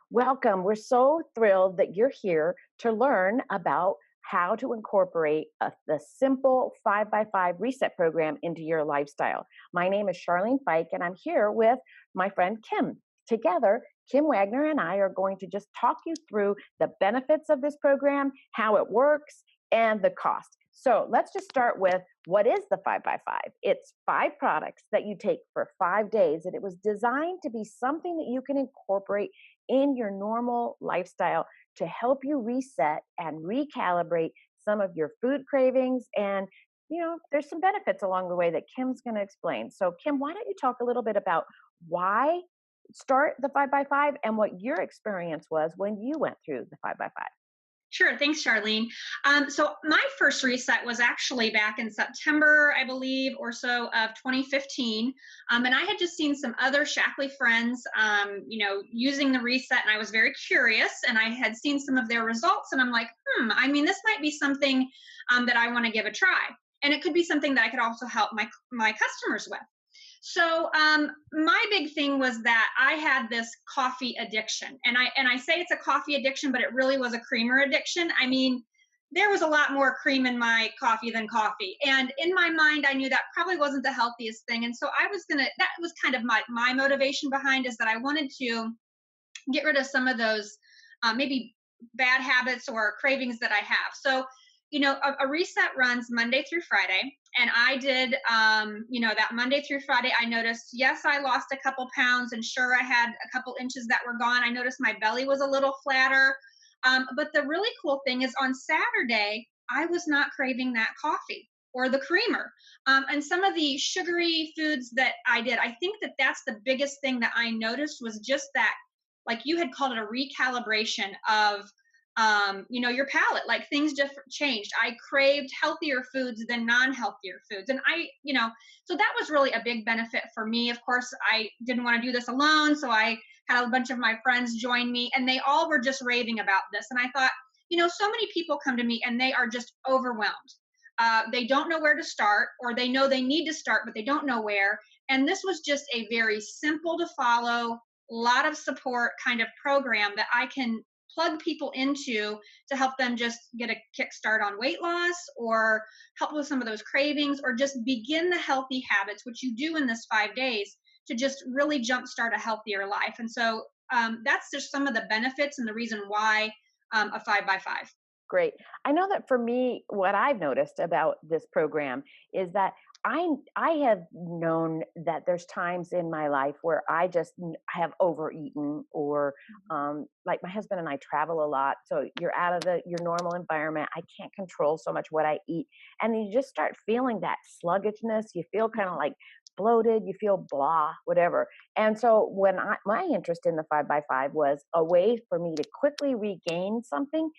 Welcome. We're so thrilled that you're here to learn about how to incorporate the simple 5 by 5 reset program into your lifestyle. My name is Charlene Fike, and I'm here with my friend Kim. Together, Kim Wagner and I are going to just talk you through the benefits of this program, how it works, and the cost. So let's just start with what is the 5 by 5? It's 5 products that you take for 5 days, and it was designed to be something that you can incorporate in your normal lifestyle to help you reset and recalibrate some of your food cravings. And, there's some benefits along the way that Kim's going to explain. So, Kim, why don't you talk a little bit about why start the 5 by 5 and what your experience was when you went through the 5 by 5? Sure. Thanks, Charlene. So my first reset was actually back in September, I believe, or so of 2015. And I had just seen some other Shackley friends, using the reset, and I was very curious. And I had seen some of their results, and I'm like, this might be something that I want to give a try, and it could be something that I could also help my customers with. So my big thing was that I had this coffee addiction, and I say it's a coffee addiction, but it really was a creamer addiction. There was a lot more cream in my coffee than coffee, and in my mind, I knew that probably wasn't the healthiest thing. And so I was gonna. That was kind of my motivation behind, is that I wanted to get rid of some of those maybe bad habits or cravings that I have. So, a reset runs Monday through Friday. And I did, that Monday through Friday, I noticed, yes, I lost a couple pounds, and sure, I had a couple inches that were gone. I noticed my belly was a little flatter. But the really cool thing is, on Saturday, I was not craving that coffee or the creamer. And some of the sugary foods that I did, I think that that's the biggest thing that I noticed, was just that, like you had called it, a recalibration of your palate. Like, things just changed. I craved healthier foods than non-healthier foods. And so that was really a big benefit for me. Of course, I didn't want to do this alone. So I had a bunch of my friends join me, and they all were just raving about this. And I thought, so many people come to me and they are just overwhelmed. They don't know where to start, or they know they need to start, but they don't know where. And this was just a very simple to follow, lot of support kind of program that I can plug people into to help them just get a kickstart on weight loss, or help with some of those cravings, or just begin the healthy habits, which you do in this 5 days, to just really jumpstart a healthier life. And so that's just some of the benefits and the reason why a 5 by 5. Great. I know that for me, what I've noticed about this program is that I have known that there's times in my life where I just have overeaten, or like my husband and I travel a lot, so you're out of your normal environment. I can't control so much what I eat, and you just start feeling that sluggishness. You feel kind of like bloated. You feel blah, whatever. And so when my interest in the 5 by 5 was a way for me to quickly regain something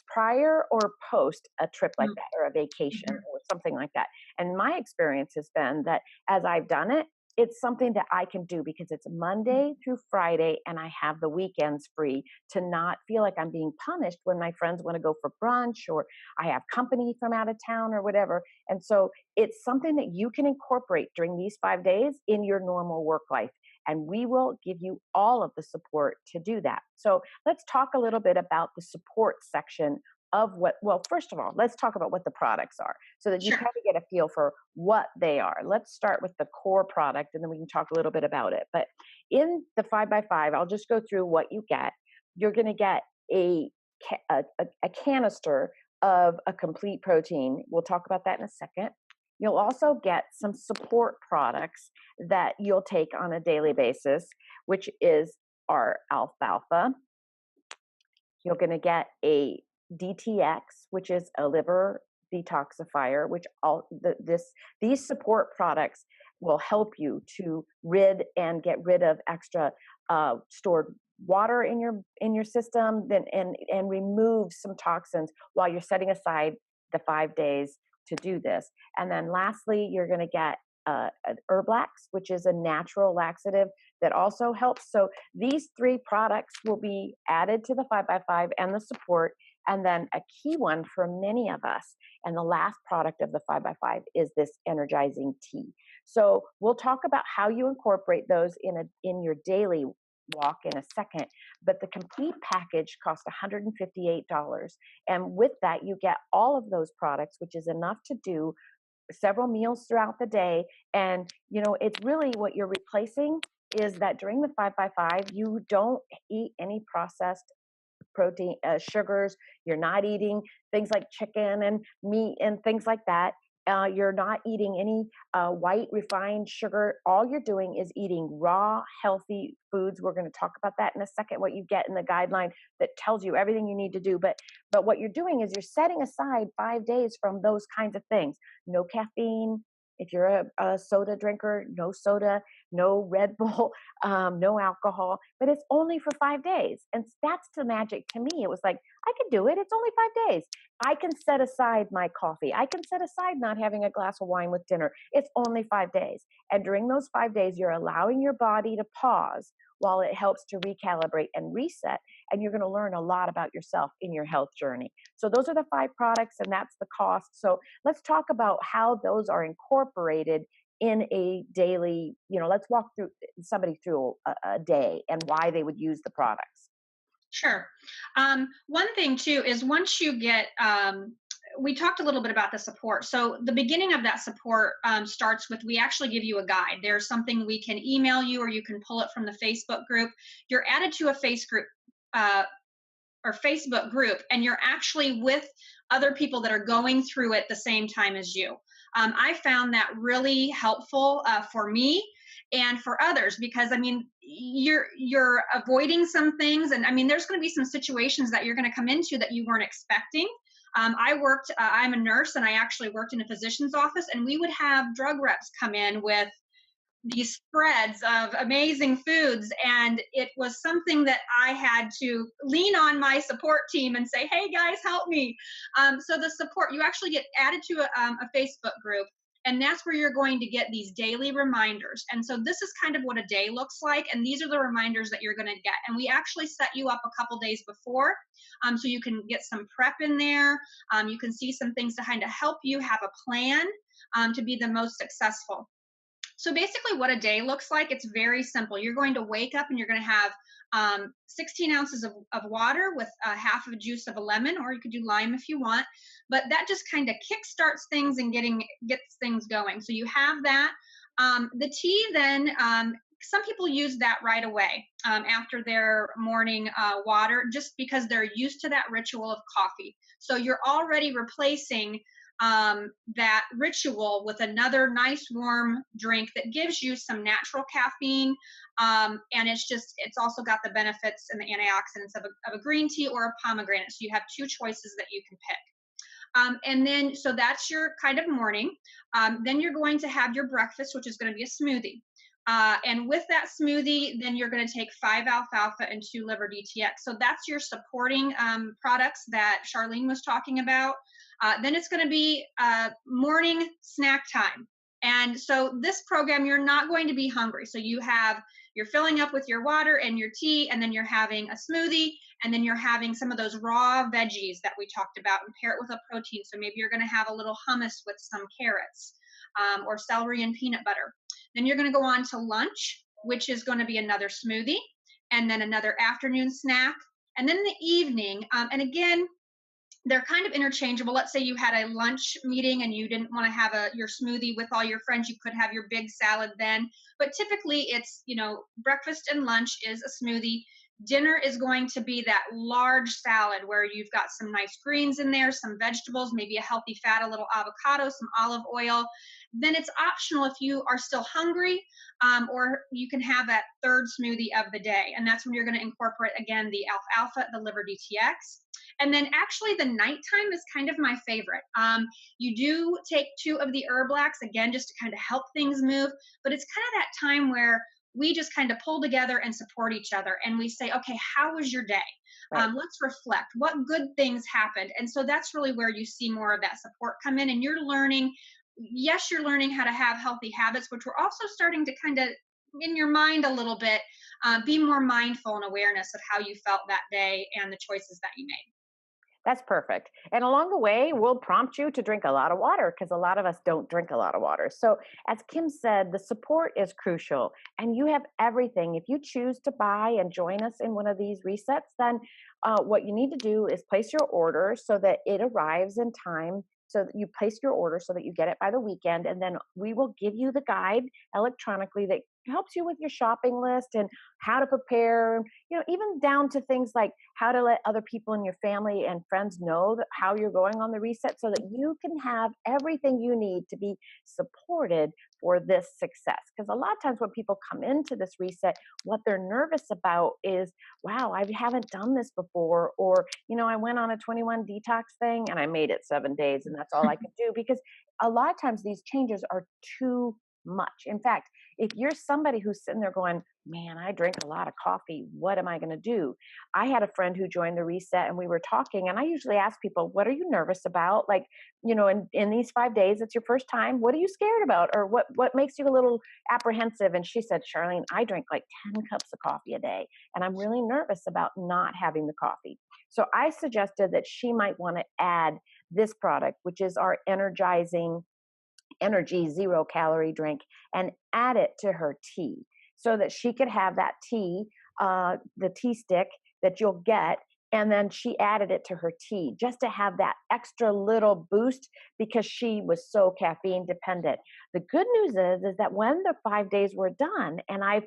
prior or post a trip like that, or a vacation Mhm. or something like that. And my experience has been that as I've done it, it's something that I can do because it's Monday through Friday, and I have the weekends free to not feel like I'm being punished when my friends want to go for brunch, or I have company from out of town, or whatever. And so it's something that you can incorporate during these 5 days in your normal work life. And we will give you all of the support to do that. So let's talk a little bit about the support section of well, first of all, let's talk about what the products are so that you Sure. kind of get a feel for what they are. Let's start with the core product, and then we can talk a little bit about it. But in the 5 by 5, I'll just go through what you get. You're going to get a canister of a complete protein. We'll talk about that in a second. You'll also get some support products that you'll take on a daily basis, which is our alfalfa. You're going to get a DTX, which is a liver detoxifier, which these support products will help you to get rid of extra stored water in your system, then and remove some toxins while you're setting aside the 5 days to do this. And then lastly, you're going to get an Herblax, which is a natural laxative that also helps. So these 3 products will be added to the 5 by 5 and the support. And then a key one for many of us, and the last product of the 5 by 5, is this energizing tea. So we'll talk about how you incorporate those in your daily walk in a second. But the complete package costs $158. And with that, you get all of those products, which is enough to do several meals throughout the day. And, it's really what you're replacing is that during the 5 by 5, you don't eat any processed protein, sugars. You're not eating things like chicken and meat and things like that. You're not eating any white refined sugar. All you're doing is eating raw, healthy foods. We're going to talk about that in a second. What you get in the guideline that tells you everything you need to do. But what you're doing is you're setting aside 5 days from those kinds of things. No caffeine. If you're a soda drinker, no soda, no Red Bull, no alcohol, but it's only for 5 days. And that's the magic to me. It was like, I can do it. It's only 5 days. I can set aside my coffee. I can set aside not having a glass of wine with dinner. It's only 5 days. And during those 5 days, you're allowing your body to pause while it helps to recalibrate and reset. And you're going to learn a lot about yourself in your health journey. So those are the 5 products, and that's the cost. So let's talk about how those are incorporated in a daily, let's walk through somebody through a day and why they would use the products. Sure. One thing too is once you get, we talked a little bit about the support. So the beginning of that support starts with we actually give you a guide. There's something we can email you, or you can pull it from the Facebook group. You're added to a uh, Facebook group, and you're actually with other people that are going through it the same time as you. I found that really helpful for me and for others, because I mean, you're avoiding some things, and I mean, there's going to be some situations that you're going to come into that you weren't expecting. I'm a nurse, and I actually worked in a physician's office, and we would have drug reps come in with these spreads of amazing foods, and it was something that I had to lean on my support team and say, hey guys, help me. So the support, you actually get added to a Facebook group, and that's where you're going to get these daily reminders. And so this is kind of what a day looks like, and these are the reminders that you're going to get. And we actually set you up a couple days before, so you can get some prep in there. You can see some things to kind of help you have a plan to be the most successful. So basically, what a day looks like, it's very simple. You're going to wake up and you're going to have 16 ounces of water with half of a juice of a lemon, or you could do lime if you want. But that just kind of kickstarts things and gets things going. So you have that. The tea, then, some people use that right away after their morning water, just because they're used to that ritual of coffee. So you're already replacing that ritual with another nice warm drink that gives you some natural caffeine. And it's also got the benefits and the antioxidants of a green tea or a pomegranate. So you have two choices that you can pick. And then, so that's your kind of morning. Then you're going to have your breakfast, which is going to be a smoothie. And with that smoothie, then you're going to take 5 alfalfa and 2 liver DTX. So that's your supporting products that Charlene was talking about. Then it's going to be morning snack time. And so this program, you're not going to be hungry. So you're filling up with your water and your tea, and then you're having a smoothie, and then you're having some of those raw veggies that we talked about, and pair it with a protein. So maybe you're going to have a little hummus with some carrots, or celery and peanut butter. Then you're going to go on to lunch, which is going to be another smoothie, and then another afternoon snack. And then in the evening, and again, they're kind of interchangeable. Let's say you had a lunch meeting and you didn't want to have your smoothie with all your friends. You could have your big salad then. But typically it's, breakfast and lunch is a smoothie. Dinner is going to be that large salad where you've got some nice greens in there, some vegetables, maybe a healthy fat, a little avocado, some olive oil. Then it's optional if you are still hungry, or you can have that third smoothie of the day. And that's when you're going to incorporate, again, the alfalfa, the liver DTX. And then actually the nighttime is kind of my favorite. You do take 2 of the herb blacks, again, just to kind of help things move. But it's kind of that time where we just kind of pull together and support each other. And we say, okay, how was your day? Right. Let's reflect. What good things happened? And so that's really where you see more of that support come in. And you're learning how to have healthy habits, but we're also starting to kind of, in your mind a little bit, be more mindful and awareness of how you felt that day and the choices that you made. That's perfect. And along the way, we'll prompt you to drink a lot of water because a lot of us don't drink a lot of water. So, as Kim said, the support is crucial, and you have everything. If you choose to buy and join us in one of these resets, then what you need to do is place your order so that it arrives in time. So that you place your order so that you get it by the weekend, and then we will give you the guide electronically that helps you with your shopping list and how to prepare, even down to things like how to let other people in your family and friends know that how you're going on the reset so that you can have everything you need to be supported for this success. Because a lot of times when people come into this reset, what they're nervous about is, wow, I haven't done this before. Or, I went on a 21 detox thing and I made it 7 days and that's all I could do. Because a lot of times these changes are too much. In fact, if you're somebody who's sitting there going, man, I drink a lot of coffee, what am I going to do? I had a friend who joined the reset and we were talking, and I usually ask people, what are you nervous about? Like, in these 5 days, it's your first time. What are you scared about? Or what makes you a little apprehensive? And she said, Charlene, I drink like 10 cups of coffee a day, and I'm really nervous about not having the coffee. So I suggested that she might want to add this product, which is our energizing energy 0 calorie drink, and add it to her tea so that she could have that tea, the tea stick that you'll get. And then she added it to her tea just to have that extra little boost because she was so caffeine dependent. The good news is that when the 5 days were done and I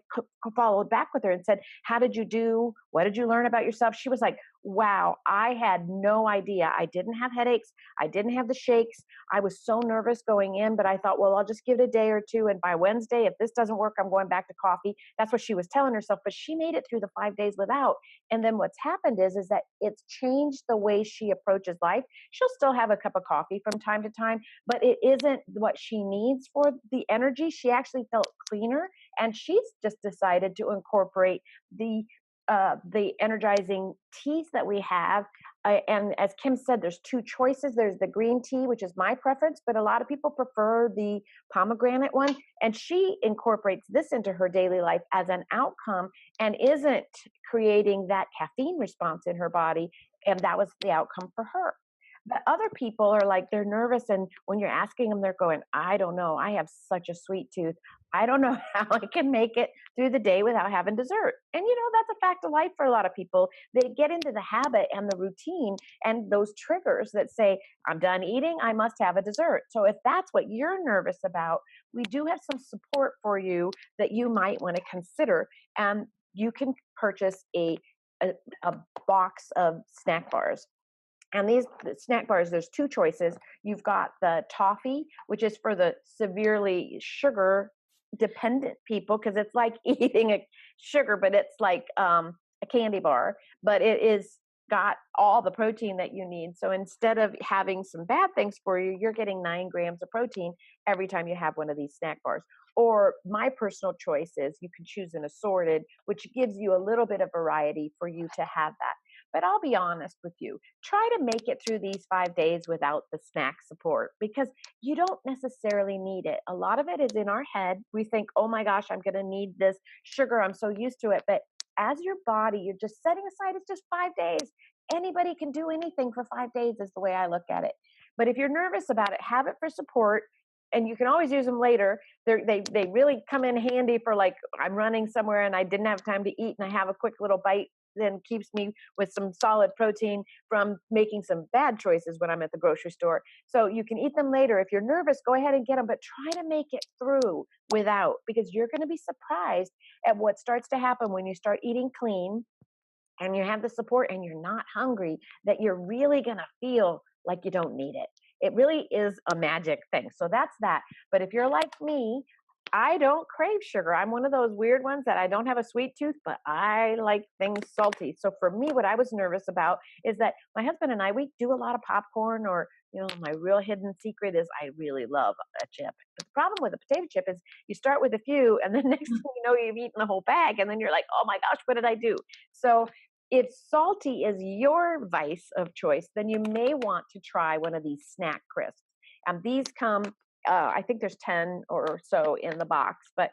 followed back with her and said, how did you do? What did you learn about yourself? She was like, wow, I had no idea. I didn't have headaches. I didn't have the shakes. I was so nervous going in, but I thought, well, I'll just give it a day or two. And by Wednesday, if this doesn't work, I'm going back to coffee. That's what she was telling herself. But she made it through the 5 days without. And then what's happened is that it's changed the way she approaches life. She'll still have a cup of coffee from time to time, but it isn't what she needs for the energy. She actually felt cleaner, and she's just decided to incorporate the energizing teas that we have. And as Kim said, there's two choices. There's the green tea, which is my preference, but a lot of people prefer the pomegranate one. And she incorporates this into her daily life as an outcome and isn't creating that caffeine response in her body. And that was the outcome for her. But other people are like, they're nervous. And when you're asking them, they're going, I don't know. I have such a sweet tooth. I don't know how I can make it through the day without having dessert. And, that's a fact of life for a lot of people. They get into the habit and the routine and those triggers that say, I'm done eating, I must have a dessert. So if that's what you're nervous about, we do have some support for you that you might want to consider. And you can purchase a box of snack bars. And these snack bars, there's two choices. You've got the toffee, which is for the severely sugar dependent people, because it's like eating a sugar, but it's like a candy bar, but it is got all the protein that you need. So instead of having some bad things for you, you're getting 9 grams of protein every time you have one of these snack bars. Or my personal choice is you can choose an assorted, which gives you a little bit of variety for you to have that. But I'll be honest with you, try to make it through these 5 days without the snack support because you don't necessarily need it. A lot of it is in our head. We think, oh my gosh, I'm going to need this sugar. I'm so used to it. But as your body, you're just setting aside, it's just 5 days. Anybody can do anything for 5 days is the way I look at it. But if you're nervous about it, have it for support. And you can always use them later. They really come in handy for like, I'm running somewhere and I didn't have time to eat and I have a quick little bite, then keeps me with some solid protein from making some bad choices when I'm at the grocery store. So you can eat them later. If you're nervous, go ahead and get them, but try to make it through without, because you're going to be surprised at what starts to happen when you start eating clean and you have the support and you're not hungry, that you're really going to feel like you don't need it. It really is a magic thing. So that's that. But if you're like me, I don't crave sugar. I'm one of those weird ones that I don't have a sweet tooth, but I like things salty. So for me, what I was nervous about is that my husband and I, we do a lot of popcorn, or, my real hidden secret is I really love a chip. But the problem with a potato chip is you start with a few and then next thing you know, you've eaten the whole bag and then you're like, oh my gosh, what did I do? So if salty is your vice of choice, then you may want to try one of these snack crisps. And these come, I think there's 10 or so in the box, but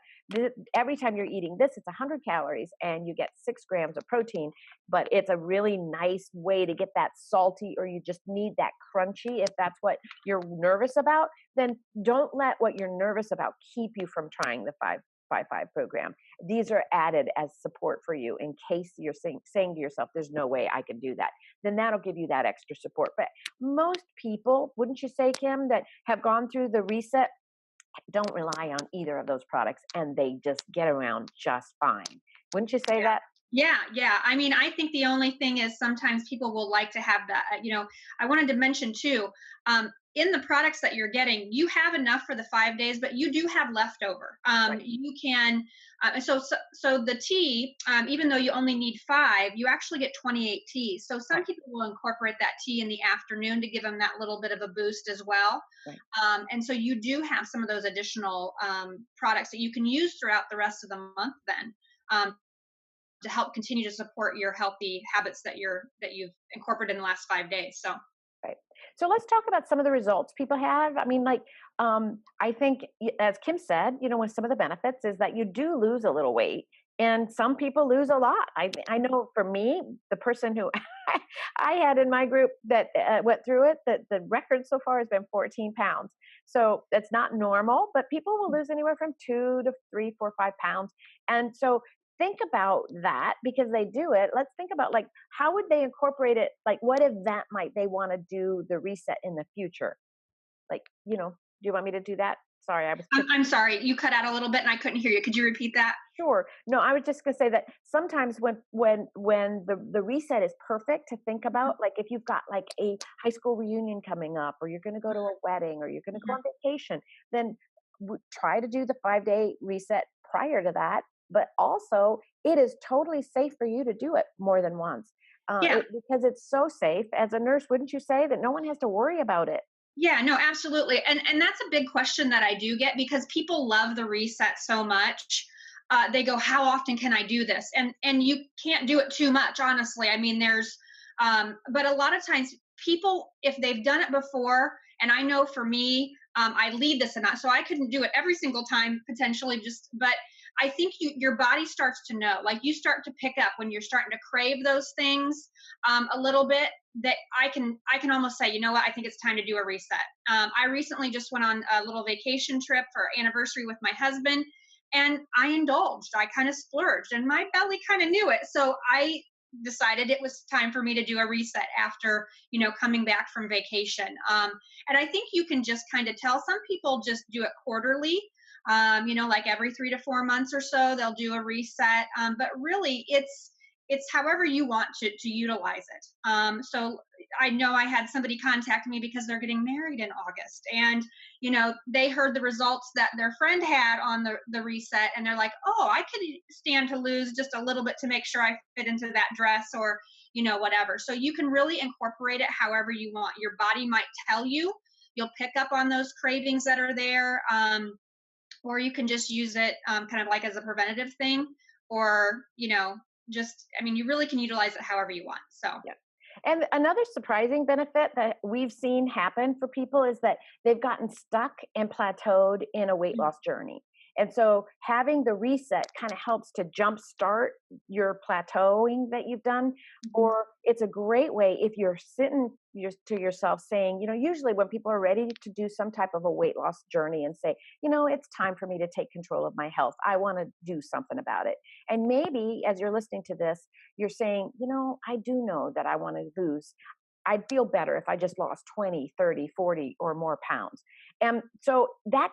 every time you're eating this, it's 100 calories and you get 6 grams of protein, but it's a really nice way to get that salty, or you just need that crunchy. If that's what you're nervous about, then don't let what you're nervous about keep you from trying the 5-5-5 program. These are added as support for you in case you're saying to yourself, there's no way I can do that. Then that'll give you that extra support. But most people, wouldn't you say, Kim, that have gone through the reset don't rely on either of those products and they just get around just fine. Wouldn't you say Yeah. that? Yeah, yeah. I mean, I think the only thing is sometimes people will like to have that. I wanted to mention too, in the products that you're getting, you have enough for the 5 days, but you do have leftover. Right. You can, so the tea, even though you only need five, you actually get 28 teas. So some Right. people will incorporate that tea in the afternoon to give them that little bit of a boost as well. Right. And so you do have some of those additional products that you can use throughout the rest of the month then. Um, to help continue to support your healthy habits that you've incorporated in the last 5 days. So Right. So let's talk about some of the results people have. I mean, like, I think, as Kim said, with some of the benefits is that you do lose a little weight, and some people lose a lot. I know for me, the person who I had in my group that went through it, that the record so far has been 14 pounds. So that's not normal, but people will lose anywhere from 2 to 3, 4, 5 pounds. And so think about that because they do it. Let's think about, like, how would they incorporate it? Like, what event might they want to do the reset in the future? Like, do you want me to do that? Sorry, I was I'm sorry, you cut out a little bit and I couldn't hear you. Could you repeat that? sure. No, I was just gonna say that sometimes when the reset is perfect to think about, like if you've got like a high school reunion coming up, or you're gonna go to a wedding, or you're gonna go Mhm. on vacation, then try to do the 5-day reset prior to that. But also, it is totally safe for you to do it more than once, Yeah. because it's so safe. As a nurse, wouldn't you say that no one has to worry about it? Yeah, no, absolutely. And that's a big question that I do get because people love the reset so much. They go, "How often can I do this?" And you can't do it too much, honestly. I mean, but a lot of times people, if they've done it before, and I know for me, I lead this and that, so I couldn't do it every single time potentially. But I think your body starts to know, like you start to pick up when you're starting to crave those things a little bit that I can almost say, you know what, I think it's time to do a reset. I recently just went on a little vacation trip for anniversary with my husband, and I indulged. I kind of splurged, and my belly kind of knew it. So I decided it was time for me to do a reset after coming back from vacation. And I think you can just kind of tell. Some people just do it quarterly. Like every 3 to 4 months or so, they'll do a reset. But really, it's however you want to utilize it. So I know I had somebody contact me because they're getting married in August, and they heard the results that their friend had on the reset, and they're like, "Oh, I could stand to lose just a little bit to make sure I fit into that dress, or whatever." So you can really incorporate it however you want. Your body might tell you. You'll pick up on those cravings that are there. Or you can just use it kind of like as a preventative thing, or just, I mean, you really can utilize it however you want. So Yeah. And another surprising benefit that we've seen happen for people is that they've gotten stuck and plateaued in a weight loss journey. And so having the reset kind of helps to jumpstart your plateauing that you've done. mhm. Or it's a great way if you're sitting to yourself saying, usually when people are ready to do some type of a weight loss journey and say, it's time for me to take control of my health. I want to do something about it. And maybe as you're listening to this, you're saying, I do know that I want to lose. I'd feel better if I just lost 20, 30, 40 or more pounds. And so that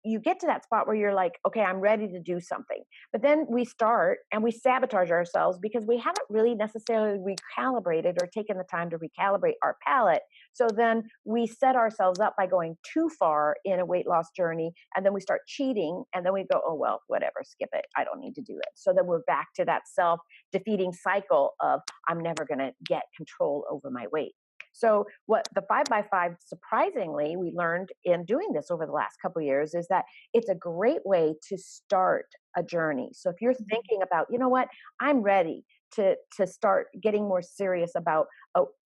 you get to that spot where you're like, okay, I'm ready to do something. But then we start and we sabotage ourselves because we haven't really necessarily recalibrated or taken the time to recalibrate our palate. So then we set ourselves up by going too far in a weight loss journey. And then we start cheating. And then we go, oh, well, whatever, skip it. I don't need to do it. So then we're back to that self defeating cycle of I'm never going to get control over my weight. So what the 5-by-5, surprisingly, we learned in doing this over the last couple of years is that it's a great way to start a journey. So if you're thinking about, what, I'm ready to start getting more serious about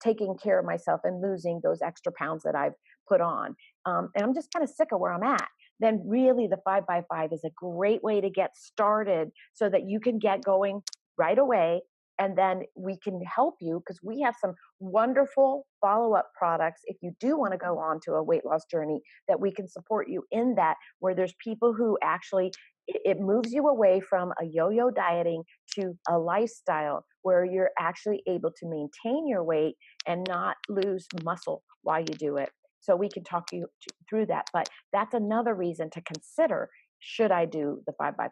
taking care of myself and losing those extra pounds that I've put on, and I'm just kind of sick of where I'm at. then really the 5x5 is a great way to get started so that you can get going right away. And then we can help you because we have some wonderful follow up products if you do want to go on to a weight loss journey that we can support you in that, where there's people who actually, it moves you away from a yo yo dieting to a lifestyle where you're actually able to maintain your weight and not lose muscle while you do it. So we can talk you through that. But that's another reason to consider, should I do the 5x5?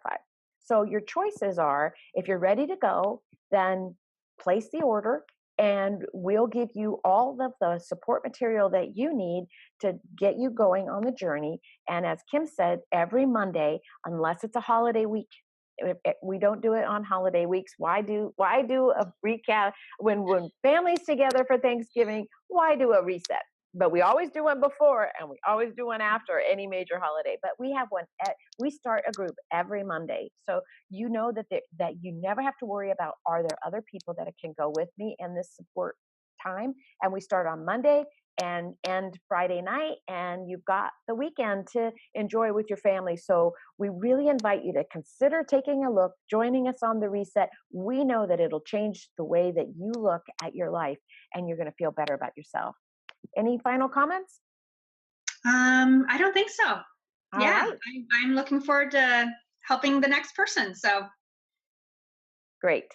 So your choices are, if you're ready to go, then place the order and we'll give you all of the support material that you need to get you going on the journey. And as Kim said, every Monday, unless it's a holiday week, we don't do it on holiday weeks. Why do a recap when families together for Thanksgiving? Why do a reset? But we always do one before and we always do one after any major holiday. But we have one. We start a group every Monday, so you know that you never have to worry about, are there other people that can go with me in this support time? And we start on Monday and end Friday night, and you've got the weekend to enjoy with your family. So we really invite you to consider taking a look, joining us on the reset. We know that it'll change the way that you look at your life, and you're going to feel better about yourself. Any final comments? I don't think so. All Yeah, right, I'm looking forward to helping the next person. So great.